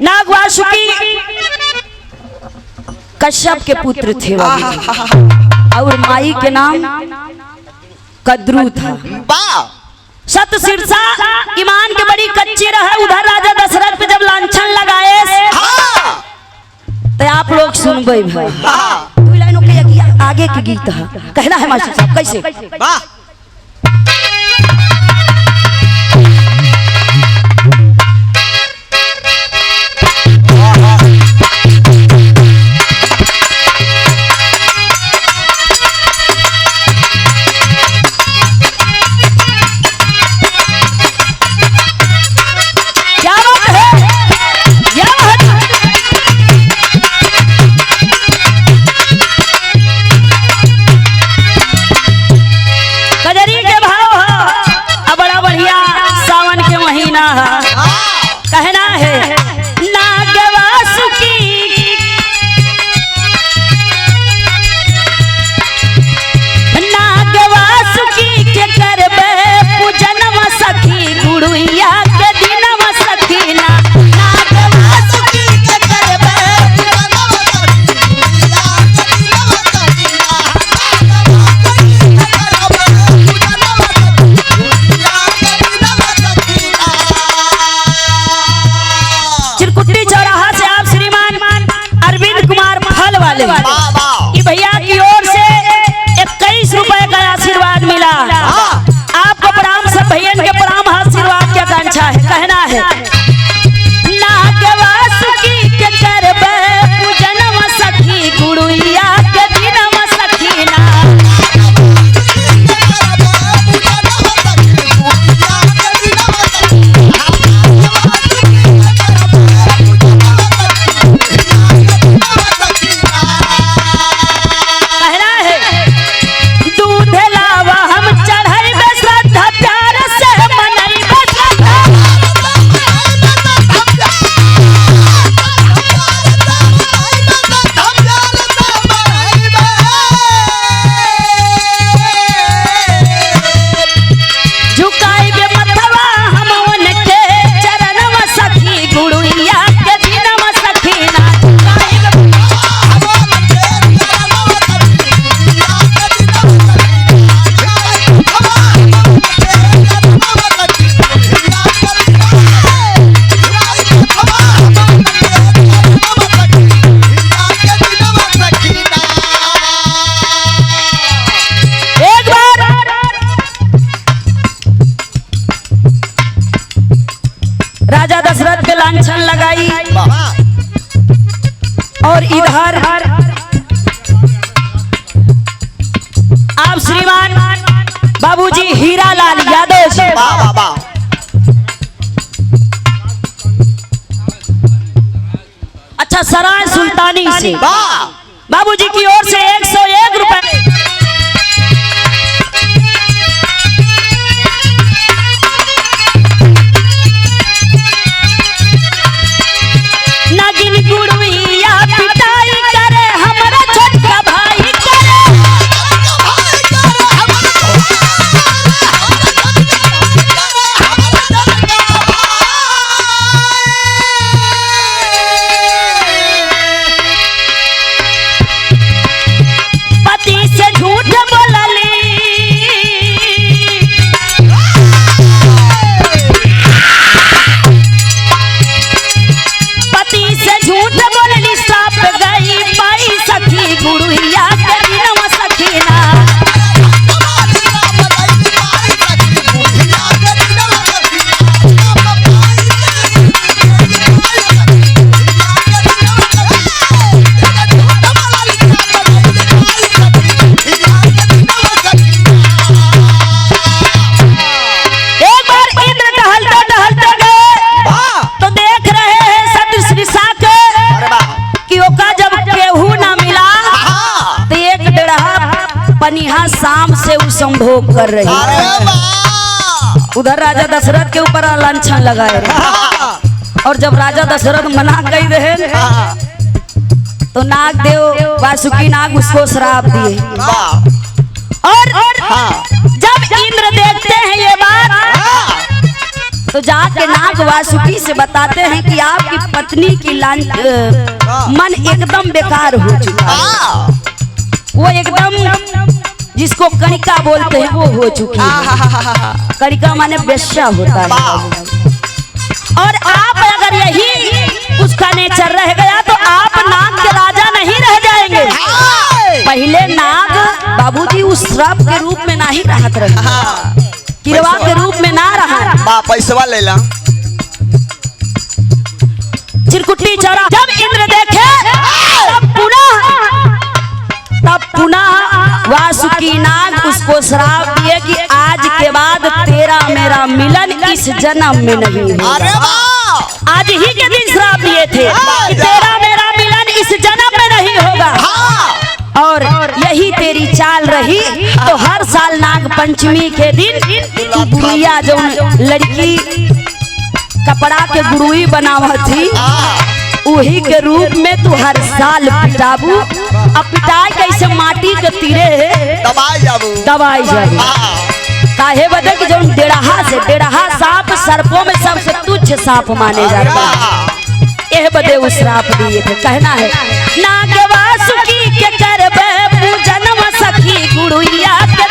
नाग वासुकी कश्यप के पुत्र थे और माई के नाम कद्रू था। सत शीर्षा ईमान के बड़ी कच्ची रहे। उधर राजा दशरथ पे जब लांछन लगाए तो आप लोग सुनबे भाई दो लाइनों के आगे के गीत है कहना है मास्टर साहब कैसे कहना है नाग वासुकी के करबे पूजनम सखी गुड़िया के दिनम सखी ना नाग वासुकी के करबे भैया की ओर से 21 रुपए का आशीर्वाद मिला। आपको प्रणाम सब भैया के प्रणाम आशीर्वाद की आकांक्षा है। कहना है नाग वासुकी के करबे पूजनम सखी गुड़िया के दिनम सखी ना राजा दशरथ पे लांछन लगाई और इधर आप श्रीमान बाबूजी हीरालाल यादव जी अच्छा सराय सुल्तानी से बाबूजी की ओर से 101 रुपए पनिहा शाम से संभोग कर रही है। उधर राजा दशरथ के ऊपर लांछन लगाए रहे और जब राजा दशरथ मना कर रहे तो नाग देव वासुकी नाग उसको श्राप दिए और जब इंद्र देखते हैं ये बात तो जाके नाग वासुकी से बताते हैं कि आपकी पत्नी की मन एकदम बेकार हो चुका है, वो एकदम जिसको कणिका बोलते हैं वो हो चुकी है। कणिका माने वेश्या होता है। और आप अगर यही उसका नेचर रह गया तो आप नाग के राजा नहीं रह जाएंगे। पहले नाग बाबूजी उस श्राप के रूप में नहीं रहत रहे, किरवा के रूप में ना रहा। पैसा ले ला चिरकुटी चौरा जब इंद्र देखे तब पुनः वासुकी नाग उसको श्राप दिए कि आज के बाद तेरा मेरा मिलन इस जन्म में नहीं होगा। आज ही के दिन श्राप दिए थे कि तेरा मेरा मिलन इस जन्म में नहीं होगा। और यही तेरी चाल रही तो हर साल नाग पंचमी के दिन गुड़िया जो लड़की कपड़ा के गुड़ुई बनावा थी वही के रूप में तू हर साल पिटाबू। अब पिटाई कैसे माटी के तीरे दबाई जाबू काहे बदे कि जो डेढ़हा सांप सर्पों में सबसे तुच्छ सांप माने जाता है। यह बदे उस श्राप दिए थे। कहना है नाग वासुकी के करबे पूजन सखी गुड़िया के